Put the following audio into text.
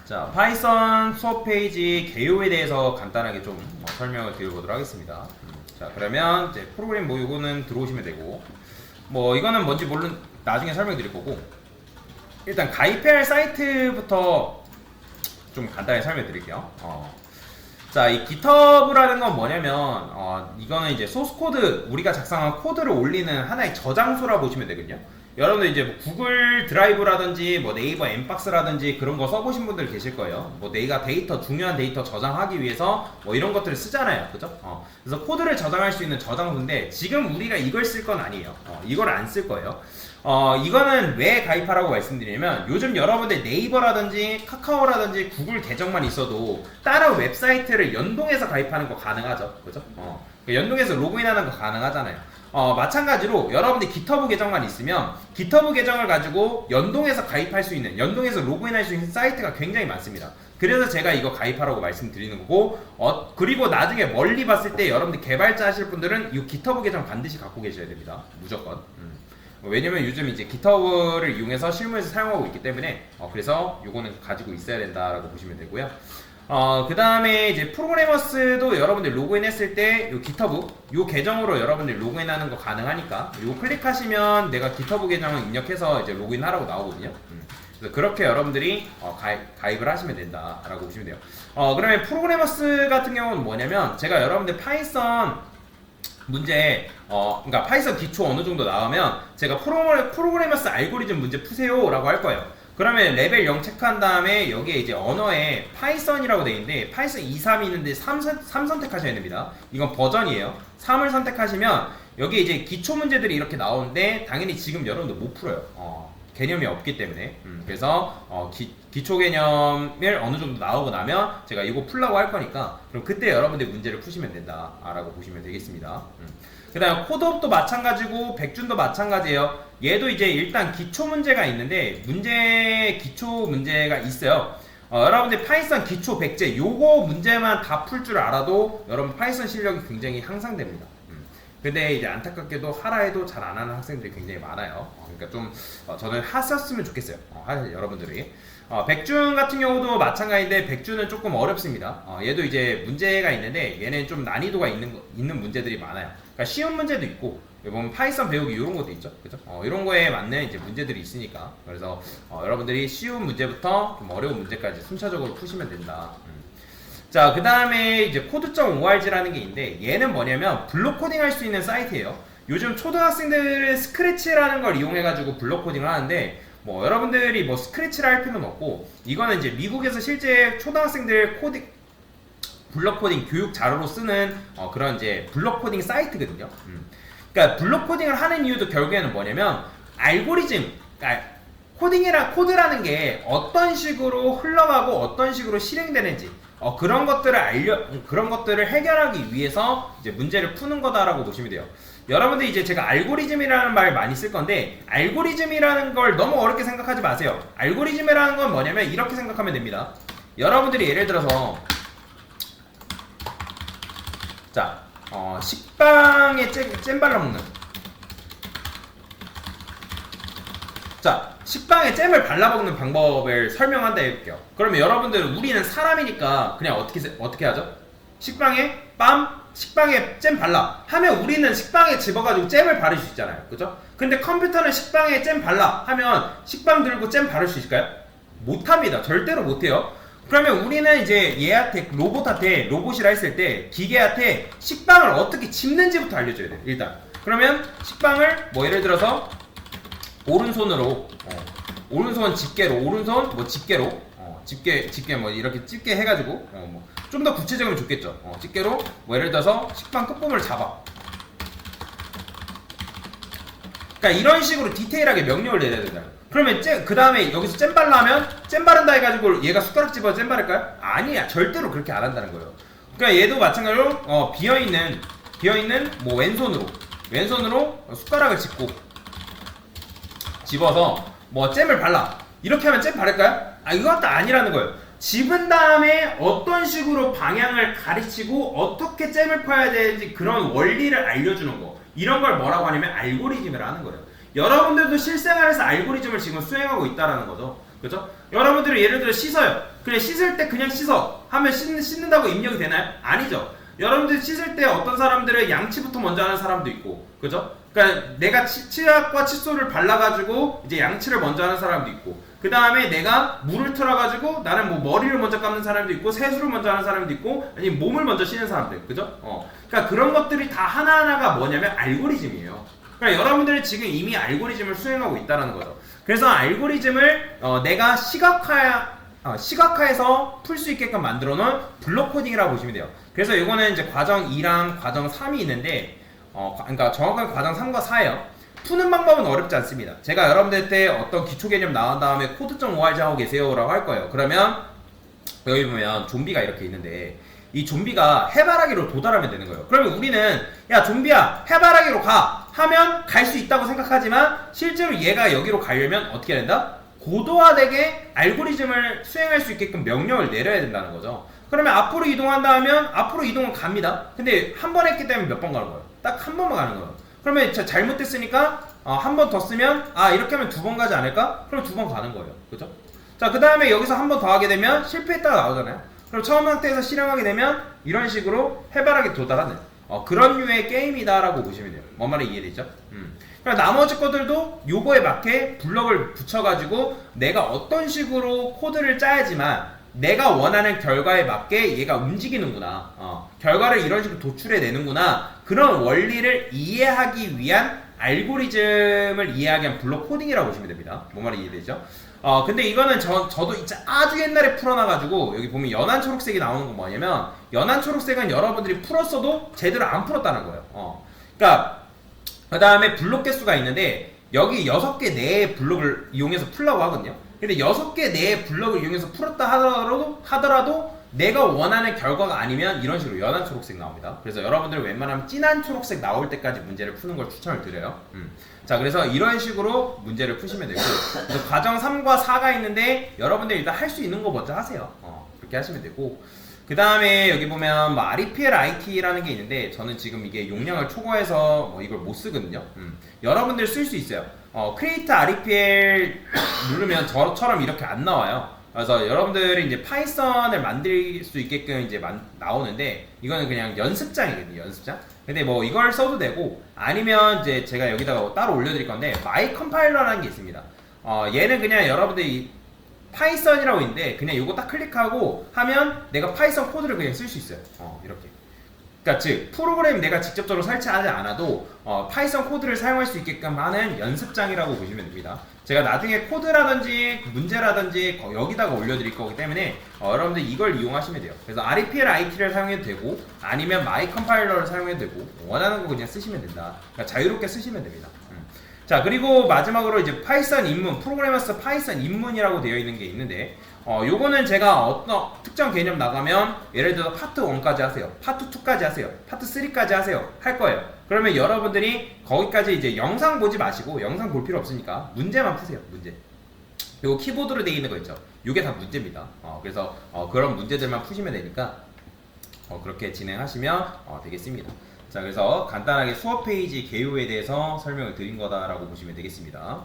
자, 파이썬 수업 페이지 개요에 대해서 간단하게 좀 설명을 드려보도록 하겠습니다. 자, 그러면 이제 프로그램 뭐 요거는 들어오시면 되고, 뭐 이거는 뭔지 모르는 나중에 설명드릴 거고, 일단 가입해야 할 사이트부터 좀 간단히 설명드릴게요. 자, 이 GitHub라는 건 뭐냐면 이거는 이제 소스 코드, 우리가 작성한 코드를 올리는 하나의 저장소라 보시면 되거든요. 여러분들 이제 뭐 구글 드라이브라든지 뭐 네이버 엠박스라든지 그런 거 써보신 분들 계실 거예요. 뭐 내가 데이터, 중요한 데이터 저장하기 위해서 뭐 이런 것들을 쓰잖아요. 그죠? 그래서 코드를 저장할 수 있는 저장소인데 지금 우리가 이걸 쓸 건 아니에요. 이걸 안 쓸 거예요. 이거는 왜 가입하라고 말씀드리냐면 요즘 여러분들 네이버라든지 카카오라든지 구글 계정만 있어도 다른 웹사이트를 연동해서 가입하는 거 가능하죠. 그죠? 연동해서 로그인하는 거 가능하잖아요. 마찬가지로 여러분들 GitHub 계정만 있으면 GitHub 계정을 가지고 연동해서 가입할 수 있는, 연동해서 로그인할 수 있는 사이트가 굉장히 많습니다. 그래서 제가 이거 가입하라고 말씀드리는 거고, 그리고 나중에 멀리 봤을 때 여러분들 개발자 하실 분들은 이 GitHub 계정 반드시 갖고 계셔야 됩니다. 무조건. 왜냐면 요즘 이제 GitHub를 이용해서 실무에서 사용하고 있기 때문에 그래서 요거는 가지고 있어야 된다라고 보시면 되고요. 그 다음에 이제 프로그래머스도 여러분들 로그인했을 때 요 GitHub 요 계정으로 여러분들 로그인하는 거 가능하니까 요 클릭하시면 내가 GitHub 계정을 입력해서 이제 로그인하라고 나오거든요. 그래서 그렇게 여러분들이 가입을 하시면 된다라고 보시면 돼요. 그러면 프로그래머스 같은 경우는 뭐냐면 제가 여러분들 파이썬 문제 그러니까 파이썬 기초 어느 정도 나오면 제가 프로그래머스 알고리즘 문제 푸세요 라고 할 거예요. 그러면 레벨 0 체크한 다음에 여기에 이제 언어에 파이썬이라고 되어 있는데 파이썬 2, 3이 있는데 3 선택하셔야 됩니다. 이건 버전이에요. 3을 선택하시면 여기에 이제 기초 문제들이 이렇게 나오는데 당연히 지금 여러분들 못 풀어요. 개념이 없기 때문에. 그래서 기초 개념을 어느 정도 나오고 나면 제가 이거 풀라고 할 거니까 그럼 그때 여러분들 문제를 푸시면 된다라고 보시면 되겠습니다. 그 다음 코드업도 마찬가지고 백준도 마찬가지예요. 얘도 이제 일단 기초 문제가 있는데 기초 문제가 있어요. 여러분들 파이썬 기초 백제 요거 문제만 다 풀 줄 알아도 여러분 파이썬 실력이 굉장히 향상됩니다. 근데 이제 안타깝게도 하라 해도 잘 안 하는 학생들이 굉장히 많아요. 그러니까 좀 저는 하셨으면 좋겠어요. 여러분들이. 백준 같은 경우도 마찬가지인데 백준은 조금 어렵습니다. 얘도 이제 문제가 있는데 얘는 좀 난이도가 있는 문제들이 많아요. 그러니까 쉬운 문제도 있고 보면 파이썬 배우기 이런 것도 있죠. 그죠? 이런 거에 맞는 이제 문제들이 있으니까 그래서 여러분들이 쉬운 문제부터 좀 어려운 문제까지 순차적으로 푸시면 된다. 자, 그 다음에 이제 코드.org라는 게 있는데 얘는 뭐냐면 블록 코딩 할 수 있는 사이트예요. 요즘 초등학생들은 스크래치라는 걸 이용해가지고 블록 코딩을 하는데 뭐 여러분들이 뭐 스크래치를 할 필요는 없고 이거는 이제 미국에서 실제 초등학생들 블록 코딩 교육 자료로 쓰는 그런 이제 블록 코딩 사이트거든요. 그러니까 블록 코딩을 하는 이유도 결국에는 뭐냐면 알고리즘, 그러니까 코드라는 게 어떤 식으로 흘러가고 어떤 식으로 실행되는지 그런 것들을 해결하기 위해서 이제 문제를 푸는 거다라고 보시면 돼요. 여러분들 이제 제가 알고리즘이라는 말 많이 쓸 건데 알고리즘이라는 걸 너무 어렵게 생각하지 마세요. 알고리즘이라는 건 뭐냐면 이렇게 생각하면 됩니다. 여러분들이 예를 들어서 자, 식빵에 잼 발라 먹는 자, 식빵에 잼을 발라 먹는 방법을 설명한다 해볼게요. 그러면 여러분들은 우리는 사람이니까 그냥 어떻게 하죠? 식빵에 잼 발라 하면 우리는 식빵에 집어가지고 잼을 바를 수 있잖아요. 그죠? 근데 컴퓨터는 식빵에 잼 발라 하면 식빵 들고 잼 바를 수 있을까요? 못합니다. 절대로 못해요. 그러면 우리는 이제 로봇이라 했을 때 기계한테 식빵을 어떻게 집는지부터 알려줘야 돼요. 일단 그러면 식빵을 뭐 예를 들어서 오른손으로 오른손 집게로 집게 뭐 이렇게 집게 해가지고 뭐 좀 더 구체적이면 좋겠죠. 집게로 뭐 예를 들어서 식빵 끝부분을 잡아. 그러니까 이런 식으로 디테일하게 명령을 내려야 된다. 그러면 그 다음에 여기서 잼 발라 하면 잼 바른다 해가지고 얘가 숟가락 집어서 잼 바를까요? 아니야, 절대로 그렇게 안 한다는 거예요. 그러니까 얘도 마찬가지로 비어있는 뭐 왼손으로 숟가락을 집어서 뭐 잼을 발라 이렇게 하면 잼 바를까요? 이것도 아니라는 거예요. 집은 다음에 어떤 식으로 방향을 가르치고 어떻게 잼을 퍼야 되는지 그런 원리를 알려주는 거, 이런 걸 뭐라고 하냐면 알고리즘이라 하는 거예요. 여러분들도 실생활에서 알고리즘을 지금 수행하고 있다라는 거죠. 그죠? 여러분들이 예를 들어 씻어요. 그냥 씻을 때 그냥 씻어 하면 씻는다고 입력이 되나요? 아니죠. 여러분들 씻을 때 어떤 사람들은 양치부터 먼저 하는 사람도 있고, 그죠? 그러니까 내가 치약과 칫솔을 발라가지고 이제 양치를 먼저 하는 사람도 있고, 그 다음에 내가 물을 틀어가지고 나는 뭐 머리를 먼저 감는 사람도 있고, 세수를 먼저 하는 사람도 있고, 아니면 몸을 먼저 씻는 사람도, 그죠? 그러니까 그런 것들이 다 하나하나가 뭐냐면 알고리즘이에요. 그러니까 여러분들이 지금 이미 알고리즘을 수행하고 있다는 거죠. 그래서 알고리즘을 내가 시각화해서 풀 수 있게끔 만들어 놓은 블록 코딩이라고 보시면 돼요. 그래서 이거는 이제 과정 2랑 과정 3이 있는데, 그러니까 정확한 과정 3과 4예요. 푸는 방법은 어렵지 않습니다. 제가 여러분들한테 어떤 기초 개념 나온 다음에 코드.org 하고 계세요라고 할 거예요. 그러면 여기 보면 좀비가 이렇게 있는데, 이 좀비가 해바라기로 도달하면 되는 거예요. 그러면 우리는 야 좀비야 해바라기로 가 하면 갈 수 있다고 생각하지만, 실제로 얘가 여기로 가려면 어떻게 해야 된다? 고도화되게 알고리즘을 수행할 수 있게끔 명령을 내려야 된다는 거죠. 그러면 앞으로 이동한다 하면 앞으로 이동은 갑니다. 근데 한 번 했기 때문에 몇 번 가는 거예요? 딱 한 번만 가는 거예요. 그러면 잘못됐으니까 한 번 더 쓰면 이렇게 하면 두 번 가지 않을까? 그럼 두 번 가는 거예요. 그죠? 자, 그 다음에 여기서 한 번 더 하게 되면 실패했다가 나오잖아요. 그럼 처음 상태에서 실행하게 되면 이런 식으로 해바라기 도달하는 그런 류의 게임이다라고 보시면 돼요. 뭔 말이 이해되죠? 그러니까 나머지 것들도 요거에 맞게 블럭을 붙여가지고 내가 어떤 식으로 코드를 짜야지만 내가 원하는 결과에 맞게 얘가 움직이는구나, 결과를 이런 식으로 도출해내는구나, 그런 원리를 이해하기 위한 알고리즘을 이해하기 위한 블록 코딩이라고 보시면 됩니다. 뭔 말이 이해되죠? 근데 이거는 저도 진짜 아주 옛날에 풀어놔가지고, 여기 보면 연한 초록색이 나오는 건 뭐냐면, 연한 초록색은 여러분들이 풀었어도 제대로 안 풀었다는 거예요. 그러니까 그 다음에 블록 개수가 있는데, 여기 6개 내의 블록을 이용해서 풀라고 하거든요. 근데 6개 내의 블록을 이용해서 풀었다 하더라도 내가 원하는 결과가 아니면 이런 식으로 연한 초록색 나옵니다. 그래서 여러분들 웬만하면 진한 초록색 나올 때까지 문제를 푸는 걸 추천을 드려요. 자, 그래서 이런 식으로 문제를 푸시면 되고, 그래서 과정 3과 4가 있는데 여러분들 일단 할 수 있는 거 먼저 하세요. 그렇게 하시면 되고, 그 다음에 여기 보면 뭐 REPL IT라는 게 있는데, 저는 지금 이게 용량을 초과해서 이걸 못 쓰거든요. 여러분들 쓸 수 있어요. Create REPL 누르면 저처럼 이렇게 안 나와요. 그래서 여러분들이 이제 파이썬을 만들 수 있게끔 이제 나오는데, 이거는 그냥 연습장이거든요, 연습장. 근데 뭐 이걸 써도 되고, 아니면 이제 제가 여기다가 따로 올려드릴 건데, 마이 컴파일러라는 게 있습니다. 얘는 그냥 여러분들이 파이썬이라고 있는데, 그냥 이거 딱 클릭하고 하면 내가 파이썬 코드를 그냥 쓸 수 있어요. 이렇게. 그러니까 즉 프로그램 내가 직접적으로 설치하지 않아도 파이썬 코드를 사용할 수 있게끔 하는 연습장이라고 보시면 됩니다. 제가 나중에 코드라든지 문제라든지 여기다가 올려드릴 거기 때문에 여러분들 이걸 이용하시면 돼요. 그래서 REPL IT를 사용해도 되고, 아니면 마이 컴파일러를 사용해도 되고, 원하는 거 그냥 쓰시면 된다. 그러니까 자유롭게 쓰시면 됩니다. 자, 그리고 마지막으로 이제 파이썬 입문, 프로그래머스 파이썬 입문이라고 되어 있는 게 있는데, 요거는 제가 어떤 특정 개념 나가면 예를 들어서 파트 1까지 하세요, 파트 2까지 하세요, 파트 3까지 하세요 할 거예요. 그러면 여러분들이 거기까지 이제 영상 보지 마시고, 영상 볼 필요 없으니까 문제만 푸세요. 문제. 요거 키보드로 되어 있는 거 있죠? 요게 다 문제입니다. 그래서 그런 문제들만 푸시면 되니까 그렇게 진행하시면 되겠습니다. 자, 그래서 간단하게 수업 페이지 개요에 대해서 설명을 드린 거다라고 보시면 되겠습니다.